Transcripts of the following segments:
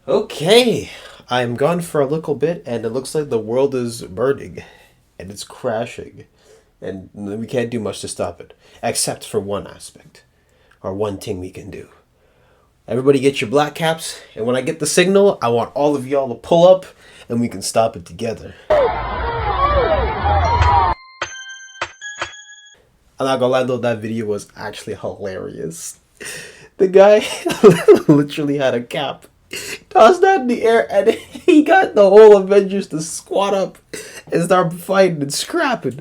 Okay, I'm gone for a little bit, and it looks like the world is burning, and it's crashing, and we can't do much to stop it, except for one aspect, or one thing we can do. Everybody get your black caps, and when I get the signal, I want all of y'all to pull up, and we can stop it together. I'm not gonna lie though, that video was actually hilarious. The guy literally had a cap, tossed that in the air, and he got the whole Avengers to squat up and start fighting and scrapping.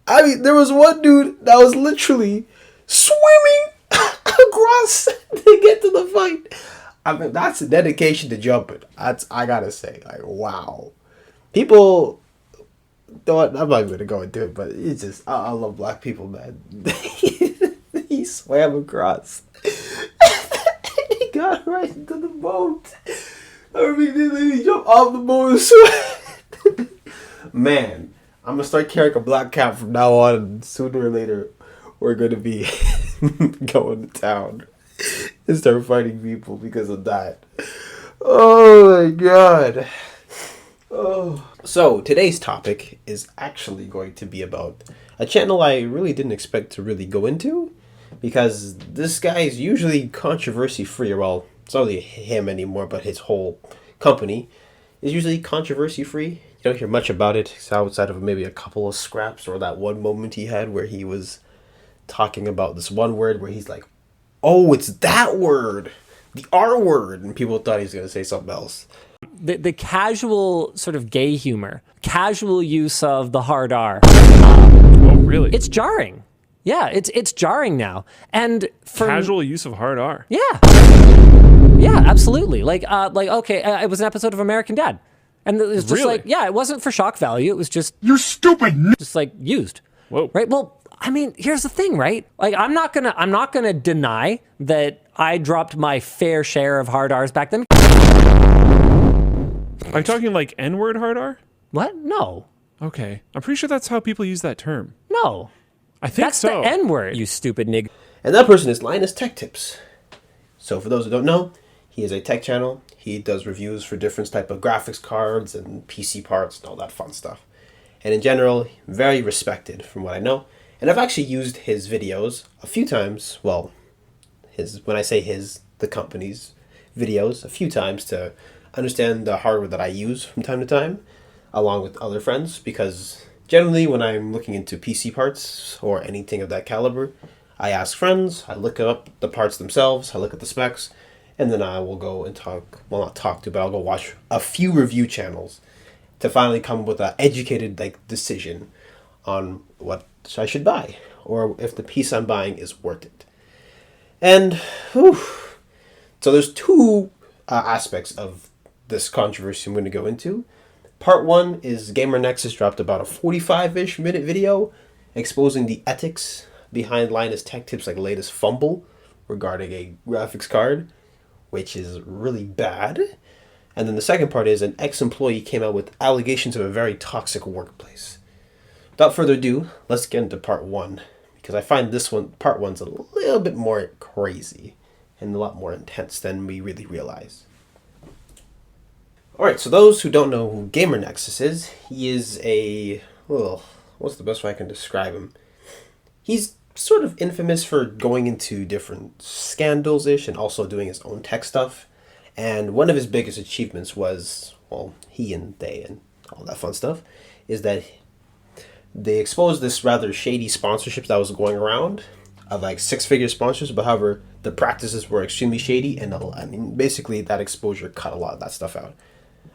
I mean, there was one dude that was literally swimming across to get to the fight. I mean, that's a dedication to jumping. I gotta say, like, wow. People don't. I'm not gonna go into it, but it's just I love black people, man. He swam across. He got right into the boat. I mean, he jumped off the boat and swam. Man, I'm gonna start carrying a black cap from now on, and sooner or later, we're gonna be going to town and start fighting people because of that. Oh my god. Oh. So, today's topic is actually going to be about a channel I really didn't expect to really go into, because this guy is usually controversy free. Well, it's not really him anymore, but his whole company is usually controversy free. You don't hear much about it outside of maybe a couple of scraps or that one moment he had where he was talking about this one word where he's like, oh, it's that word, the R word, and people thought he was going to say something else. The casual sort of gay humor, casual use of the hard R. Oh, really? It's jarring. Yeah, it's jarring now. And for Casual use of hard R. Yeah. Yeah, absolutely. Like okay, it was an episode of American Dad. And it was just Really? like, yeah, it wasn't for shock value. It was just You stupid. just like used. Whoa. Right? Well, I mean, here's the thing, right? Like I'm not going to deny that I dropped my fair share of hard R's back then. Are you talking like N-word hard R? What? No. Okay. I'm pretty sure that's how people use that term. No. I think That's so. the N-word, you stupid nig. And that person is Linus Tech Tips. So for those who don't know, he is a tech channel. He does reviews for different type of graphics cards and PC parts and all that fun stuff. And in general, very respected from what I know. And I've actually used his videos a few times. Well, when I say the company's videos, a few times to understand the hardware that I use from time to time, along with other friends, because generally when I'm looking into PC parts or anything of that caliber, I ask friends, I look up the parts themselves, I look at the specs, and then I will go and but I'll go watch a few review channels to finally come up with an educated decision on what I should buy, or if the piece I'm buying is worth it. And, so there's two aspects of this controversy I'm going to go into. Part one is Gamer Nexus dropped about a 45-ish minute video exposing the ethics behind Linus Tech Tips' latest fumble regarding a graphics card, which is really bad. And then the second part is an ex-employee came out with allegations of a very toxic workplace. Without further ado, let's get into part one, because I find part one's a little bit more crazy and a lot more intense than we really realize. Alright, so those who don't know who Gamer Nexus is, he is what's the best way I can describe him? He's sort of infamous for going into different scandals-ish and also doing his own tech stuff. And one of his biggest achievements was, he and they and all that fun stuff, is that they exposed this rather shady sponsorship that was going around of six-figure sponsors, but however, the practices were extremely shady, and basically that exposure cut a lot of that stuff out.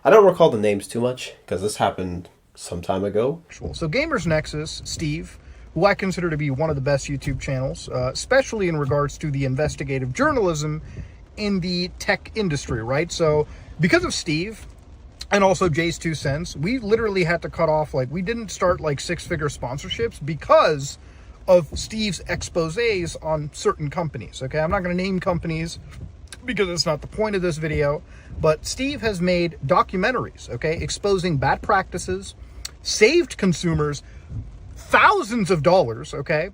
I don't recall the names too much, because this happened some time ago. So Gamers Nexus, Steve, who I consider to be one of the best YouTube channels, especially in regards to the investigative journalism in the tech industry, right? So because of Steve and also Jay's 2 cents, we literally had to cut off, we didn't start six-figure sponsorships because of Steve's exposés on certain companies, okay? I'm not going to name companies because it's not the point of this video, but Steve has made documentaries, okay, exposing bad practices, saved consumers thousands of dollars, okay?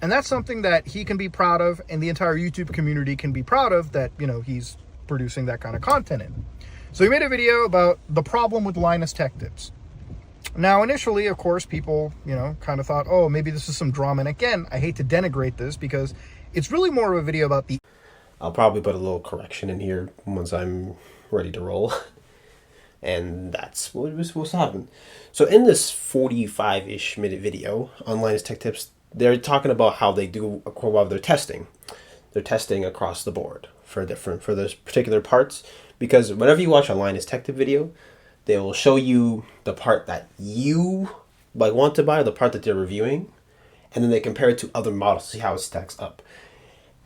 And that's something that he can be proud of, and the entire YouTube community can be proud of, that, he's producing that kind of content in. So he made a video about the problem with Linus Tech Tips. Now, initially, of course, people, kind of thought, oh, maybe this is some drama. And again, I hate to denigrate this because it's really more of a video about the... I'll probably put a little correction in here once I'm ready to roll. And that's what was supposed to happen. So in this 45-ish minute video on Linus Tech Tips, they're talking about how they do while they're testing. They're testing across the board for those particular parts. Because whenever you watch a Linus Tech Tip video, they will show you the part that you want to buy, or the part that they're reviewing, and then they compare it to other models to see how it stacks up.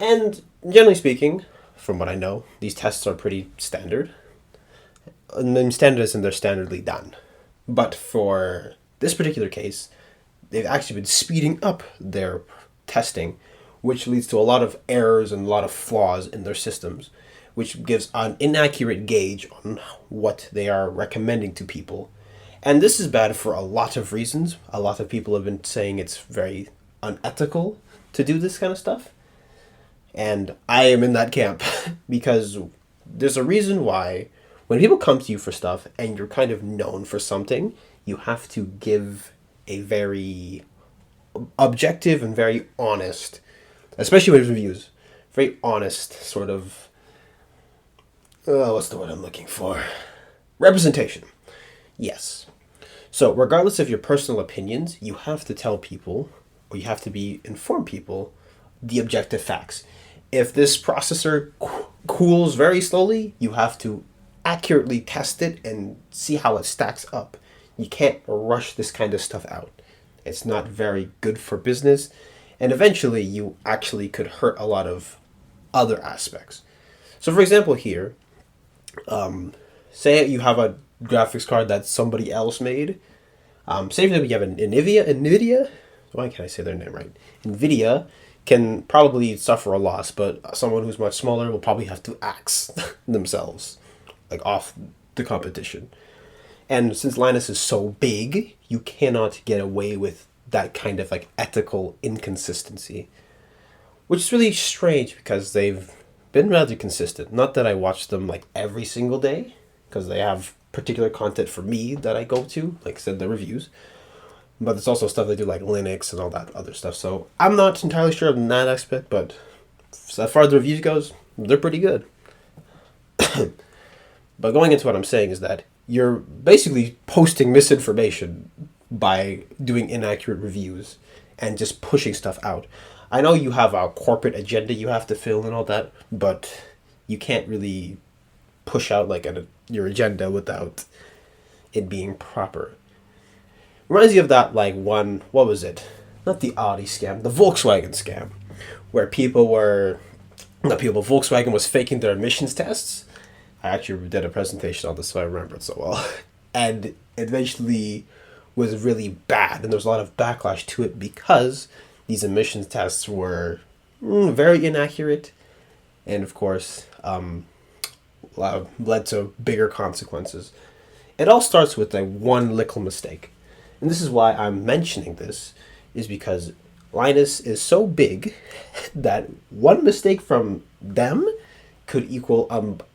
And generally speaking, from what I know, these tests are pretty standard. And then standard is, and they're standardly done. But for this particular case, they've actually been speeding up their testing, which leads to a lot of errors and a lot of flaws in their systems, which gives an inaccurate gauge on what they are recommending to people. And this is bad for a lot of reasons. A lot of people have been saying it's very unethical to do this kind of stuff. And I am in that camp because there's a reason why when people come to you for stuff and you're kind of known for something, you have to give a very objective and very honest, especially with reviews, very honest sort of, what's the word I'm looking for? Representation. Yes. So regardless of your personal opinions, you have to tell people, or you have to inform people, the objective facts. If this processor cools very slowly, you have to accurately test it and see how it stacks up. You can't rush this kind of stuff out. It's not very good for business, and eventually you actually could hurt a lot of other aspects. So for example here, say you have a graphics card that somebody else made. Say that you have an NVIDIA. Why can't I say their name right? NVIDIA can probably suffer a loss, but someone who's much smaller will probably have to axe themselves, like off the competition. And since Linus is so big, you cannot get away with that kind of like ethical inconsistency, which is really strange because they've been rather consistent. Not that I watch them like every single day, because they have particular content for me that I go to, like I said, the reviews. But there's also stuff they do like Linux and all that other stuff. So I'm not entirely sure in that aspect, but as far as the reviews goes, they're pretty good. But going into what I'm saying is that you're basically posting misinformation by doing inaccurate reviews and just pushing stuff out. I know you have a corporate agenda you have to fill and all that, but you can't really push out like your agenda without it being proper. Reminds me of that like one, what was it? Not the Audi scam, the Volkswagen scam, where Volkswagen was faking their emissions tests. I actually did a presentation on this, so I remember it so well. And eventually was really bad, and there was a lot of backlash to it because these emissions tests were very inaccurate, and of course, led to bigger consequences. It all starts with one little mistake. And this is why I'm mentioning this, is because Linus is so big that one mistake from them could equal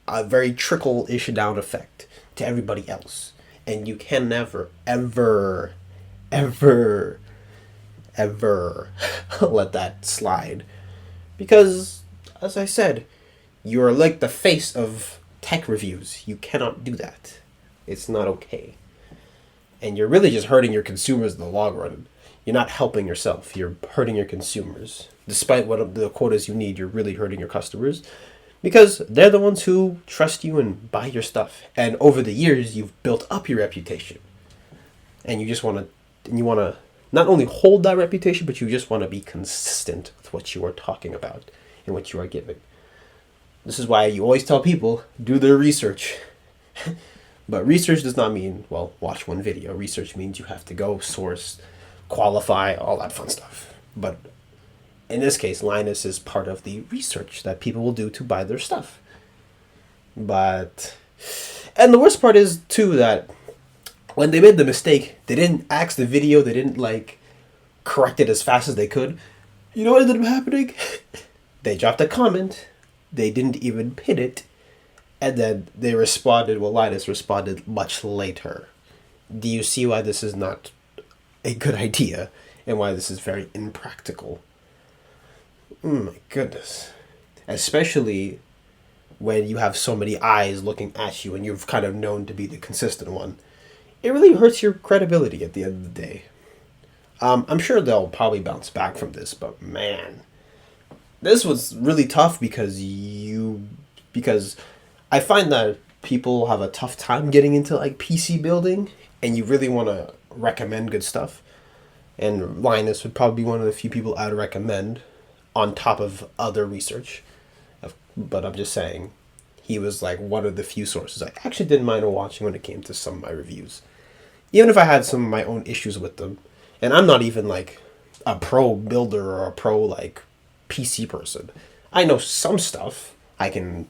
a very trickle-ish down effect to everybody else. And you can never, ever, ever, ever let that slide. Because, as I said, you're like the face of tech reviews. You cannot do that. It's not okay. And you're really just hurting your consumers in the long run. You're not helping yourself. You're hurting your consumers. Despite what the quotas you need, you're really hurting your customers. Because they're the ones who trust you and buy your stuff. And over the years, you've built up your reputation. And you just want to not only hold that reputation, but you just want to be consistent with what you are talking about and what you are giving. This is why you always tell people, do their research. But research does not mean, watch one video. Research means you have to go source, qualify, all that fun stuff. But in this case, Linus is part of the research that people will do to buy their stuff. And the worst part is, too, that when they made the mistake, they didn't axe the video, they didn't, correct it as fast as they could. You know what ended up happening? They dropped a comment, they didn't even pin it, And then they responded, well, Linus responded much later. Do you see why this is not a good idea and why this is very impractical? Oh my goodness. Especially when you have so many eyes looking at you and you're kind of known to be the consistent one. It really hurts your credibility at the end of the day. I'm sure they'll probably bounce back from this, but man, this was really tough because I find that people have a tough time getting into like PC building, and you really want to recommend good stuff. And Linus would probably be one of the few people I'd recommend on top of other research. But I'm just saying, he was like one of the few sources I actually didn't mind watching when it came to some of my reviews. Even if I had some of my own issues with them. And I'm not even like a pro builder or a pro like PC person. I know some stuff. I can,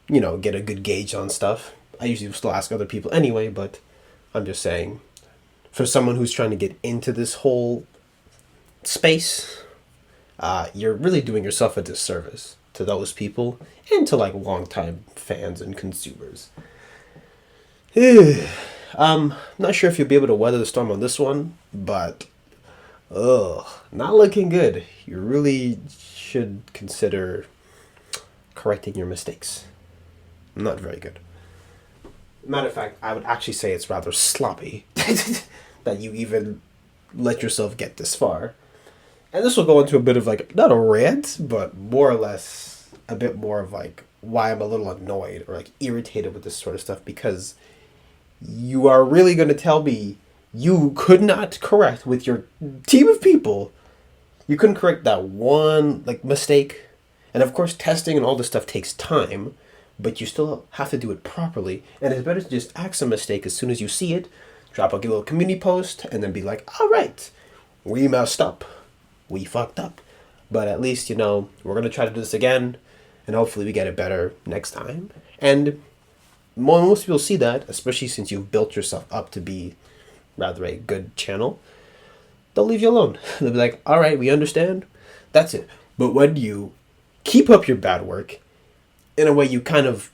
get a good gauge on stuff. I usually still ask other people anyway, but I'm just saying, for someone who's trying to get into this whole space, you're really doing yourself a disservice to those people and to like longtime fans and consumers. I'm not sure if you'll be able to weather the storm on this one, but not looking good. You really should consider correcting your mistakes. Not very good. Matter of fact, I would actually say it's rather sloppy that you even let yourself get this far. And this will go into a bit of like, not a rant, but more or less a bit more of like why I'm a little annoyed or like irritated with this sort of stuff, because you are really going to tell me you could not correct with your team of people. You couldn't correct that one like mistake. And of course, testing and all this stuff takes time, but you still have to do it properly. And it's better to just act a mistake as soon as you see it, drop a little community post, and then be like, all right, we messed up. We fucked up. But at least, we're going to try to do this again, and hopefully we get it better next time. And most people see that, especially since you've built yourself up to be rather a good channel. They'll leave you alone. They'll be like, all right, we understand. That's it. But when you keep up your bad work, in a way you kind of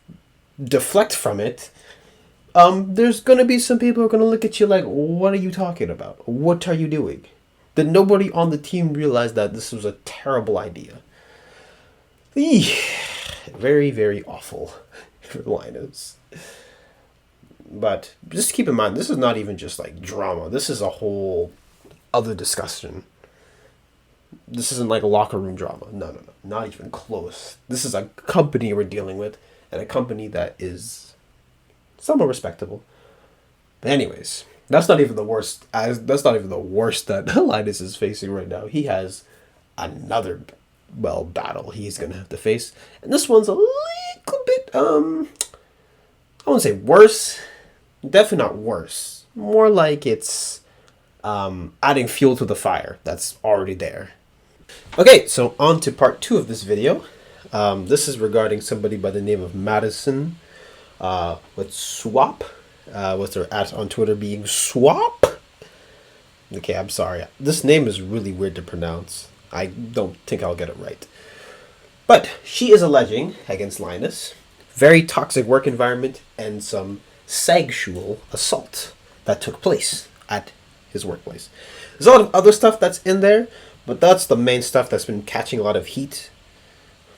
deflect from it, there's going to be some people who are going to look at you like, what are you talking about? What are you doing? Did nobody on the team realize that this was a terrible idea? Very, very awful for Linus. But just keep in mind, this is not even just like drama. This is a whole other discussion. This isn't like a locker room drama. No. Not even close. This is a company we're dealing with, and a company that is somewhat respectable. But anyways, that's not even the worst. That's not even the worst that Linus is facing right now. He has another battle he's gonna have to face, and this one's a little bit I wouldn't say worse. Definitely not worse. More like it's adding fuel to the fire that's already there. Okay, so on to part 2 of this video. This is regarding somebody by the name of Madison with Swap. With their at on Twitter being Swap. Okay, I'm sorry. This name is really weird to pronounce. I don't think I'll get it right. But she is alleging against Linus very toxic work environment and some sexual assault that took place at his workplace. There's a lot of other stuff that's in there, but that's the main stuff that's been catching a lot of heat.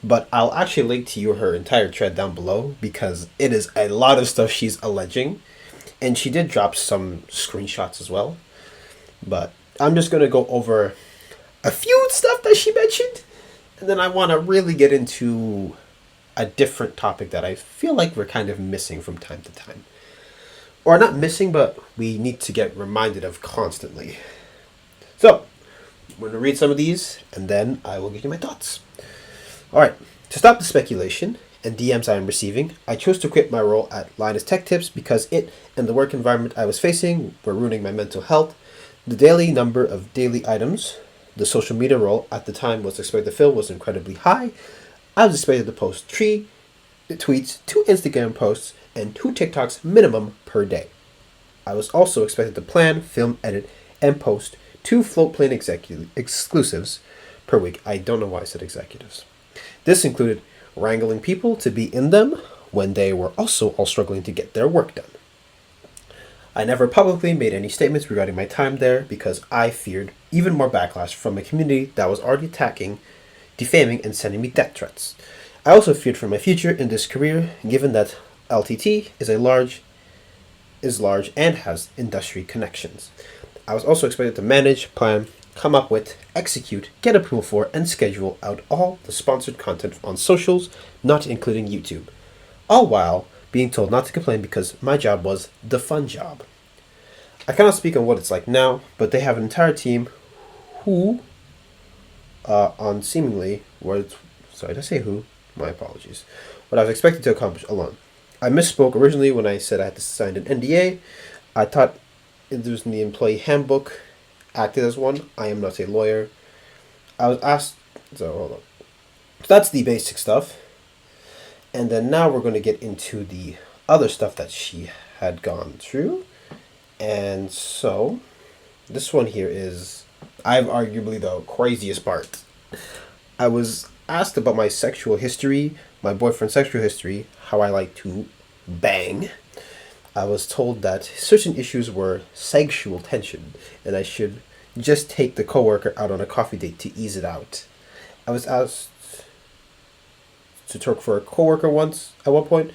But I'll actually link to you her entire thread down below, because it is a lot of stuff she's alleging. And she did drop some screenshots as well. But I'm just going to go over a few stuff that she mentioned. And then I want to really get into a different topic that I feel like we're kind of missing from time to time. Or not missing, but we need to get reminded of constantly. So, I'm going to read some of these, and then I will give you my thoughts. Alright, to stop the speculation and DMs I am receiving, I chose to quit my role at Linus Tech Tips because it and the work environment I was facing were ruining my mental health. The daily number of daily items the social media role at the time was expected to fill was incredibly high. I was expected to post 3 tweets, 2 Instagram posts, and 2 TikToks minimum per day. I was also expected to plan, film, edit, and post 2 Floatplane exclusives per week. I don't know why I said executives. This included wrangling people to be in them, when they were also all struggling to get their work done. I never publicly made any statements regarding my time there because I feared even more backlash from a community that was already attacking, defaming, and sending me death threats. I also feared for my future in this career, given that LTT is large and has industry connections. I was also expected to manage, plan, come up with, execute, get approval for, and schedule out all the sponsored content on socials, not including YouTube. All while being told not to complain because my job was the fun job. I cannot speak on what it's like now, but they have an entire team who, on seemingly, sorry, did I say who? My apologies. What I was expected to accomplish alone. I misspoke originally when I said I had to sign an NDA. I thought it was in the employee handbook, acted as one. I am not a lawyer. I was asked, so hold on. So that's the basic stuff. And then now we're going to get into the other stuff that she had gone through. And so, this one here is, I've arguably the craziest part. I was asked about my sexual history, my boyfriend's sexual history, how I like to bang. I was told that certain issues were sexual tension, and I should just take the coworker out on a coffee date to ease it out. I was asked to talk for a coworker once, at one point.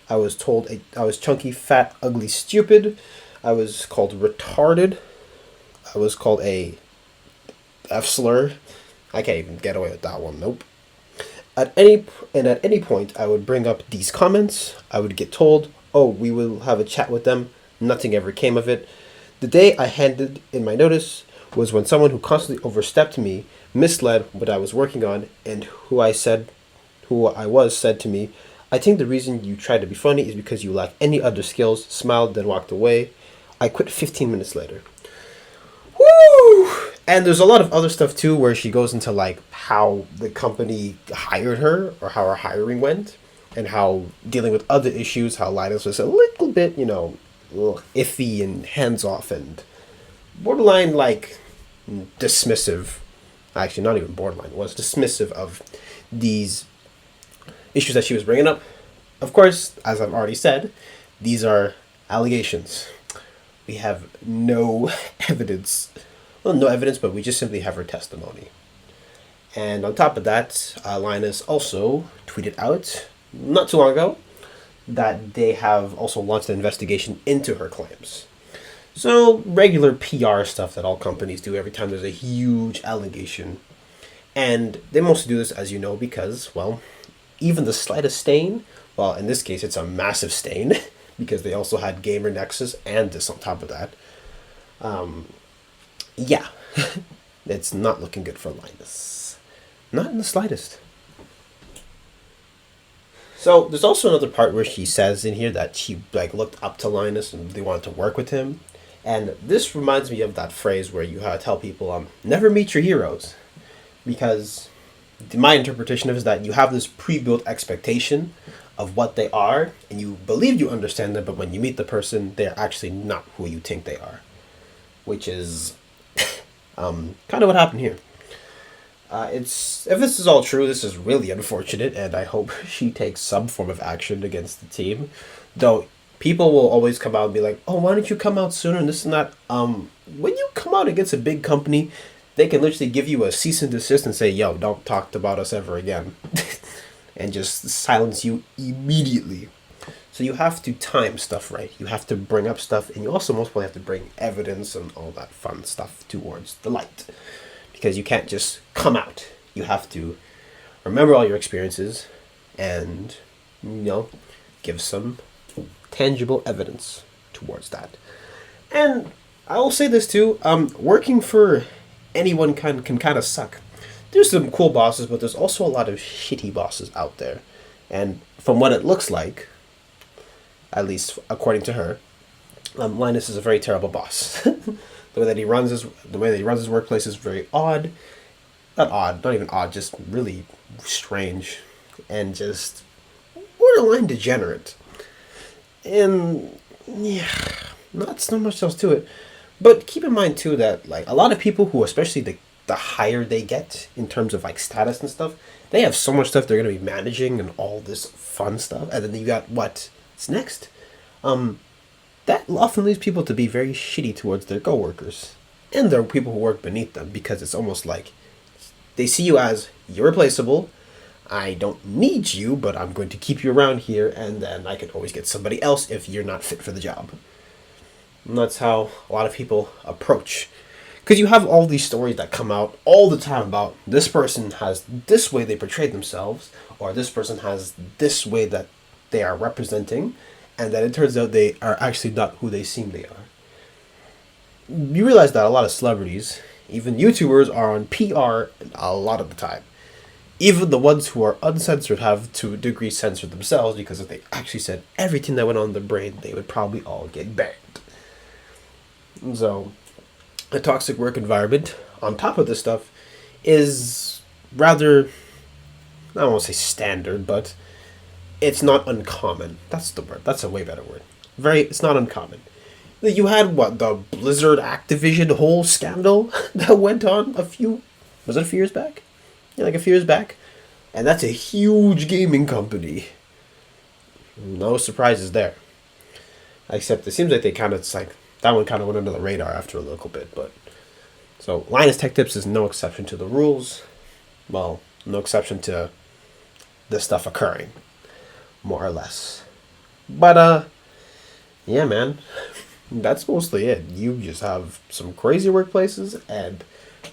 I was told I was chunky, fat, ugly, stupid. I was called retarded. I was called a F slur. I can't even get away with that one. Nope. At any point, I would bring up these comments. I would get told, "Oh, we will have a chat with them." Nothing ever came of it. The day I handed in my notice was when someone who constantly overstepped me, misled what I was working on, and who I was said to me, "I think the reason you tried to be funny is because you lack any other skills," smiled, then walked away. I quit 15 minutes later. Woo! And there's a lot of other stuff too where she goes into like how the company hired her or how her hiring went and how dealing with other issues, how Linus was a little bit, iffy and hands-off and borderline like dismissive. Actually, not even borderline, was dismissive of these issues that she was bringing up. Of course, as I've already said, these are allegations. We have no evidence. Well, no evidence, but we just simply have her testimony. And on top of that, Linus also tweeted out, not too long ago, that they have also launched an investigation into her claims. So, regular PR stuff that all companies do every time there's a huge allegation. And they mostly do this, as you know, because, well, even the slightest stain, well, in this case, it's a massive stain, because they also had Gamer Nexus and this on top of that. Yeah, it's not looking good for Linus. Not in the slightest. So there's also another part where she says in here that she looked up to Linus and they wanted to work with him. And this reminds me of that phrase where you tell people, never meet your heroes. Because my interpretation of it is that you have this pre-built expectation of what they are, and you believe you understand them, but when you meet the person, they're actually not who you think they are. Which is kind of what happened here. If this is all true, this is really unfortunate, and I hope she takes some form of action against the team. Though people will always come out and be like, "Oh, why don't you come out sooner?" and this and that. When you come out against a big company, they can literally give you a cease and desist and say, "Yo, don't talk about us ever again," and just silence you immediately. So you have to time stuff right. You have to bring up stuff, and you also most probably have to bring evidence and all that fun stuff towards the light. Because you can't just come out. You have to remember all your experiences and, give some tangible evidence towards that. And I will say this too, working for anyone can kind of suck. There's some cool bosses, but there's also a lot of shitty bosses out there. And from what it looks like, at least according to her, Linus is a very terrible boss. The way that he runs his workplace is very odd. Not even odd, just really strange and just borderline degenerate. And yeah, not so much else to it. But keep in mind too that a lot of people who, especially the the higher they get in terms of like status and stuff, they have so much stuff they're going to be managing and all this fun stuff. And then you got what's next. That often leads people to be very shitty towards their coworkers. And there are people who work beneath them because it's almost like they see you as irreplaceable. I don't need you, but I'm going to keep you around here, and then I can always get somebody else if you're not fit for the job. And that's how a lot of people approach. Because you have all these stories that come out all the time about this person has this way they portray themselves, or this person has this way that they are representing, and then it turns out they are actually not who they seem they are. You realize that a lot of celebrities, even YouTubers, are on PR a lot of the time. Even the ones who are uncensored have to a degree censored themselves, because if they actually said everything that went on in their brain, they would probably all get banned. So, a toxic work environment, on top of this stuff, is rather, I don't want to say standard, but it's not uncommon. That's the word. That's a way better word. It's not uncommon. You had, the Blizzard Activision whole scandal that went on was it a few years back? Yeah, like a few years back. And that's a huge gaming company. No surprises there. Except it seems like that one kind of went under the radar after a little bit. But so Linus Tech Tips is no exception to the rules. Well, no exception to this stuff occurring, more or less. But yeah, man, that's mostly it. You just have some crazy workplaces, and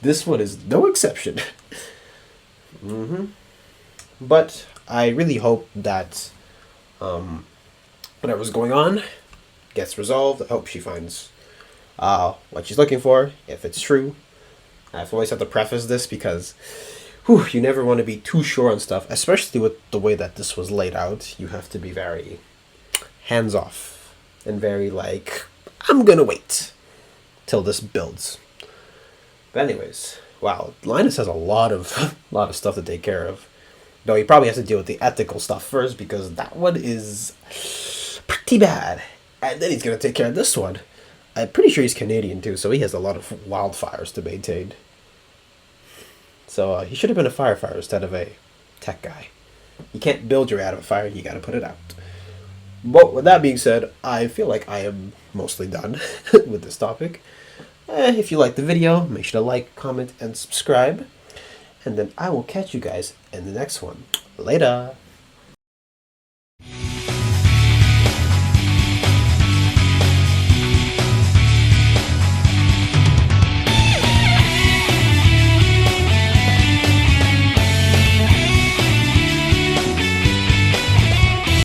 this one is no exception. But I really hope that whatever's going on gets resolved. I hope she finds what she's looking for, if it's true. I've always had to preface this because you never want to be too sure on stuff, especially with the way that this was laid out. You have to be very hands-off and very I'm gonna wait till this builds. But anyways, wow, Linus has a lot of stuff to take care of. Though he probably has to deal with the ethical stuff first, because that one is pretty bad. And then he's going to take care of this one. I'm pretty sure he's Canadian too, so he has a lot of wildfires to maintain. So he should have been a firefighter instead of a tech guy. You can't build your way out of a fire, you got to put it out. But with that being said, I feel like I am mostly done with this topic. If you liked the video, make sure to like, comment, and subscribe. And then I will catch you guys in the next one. Later!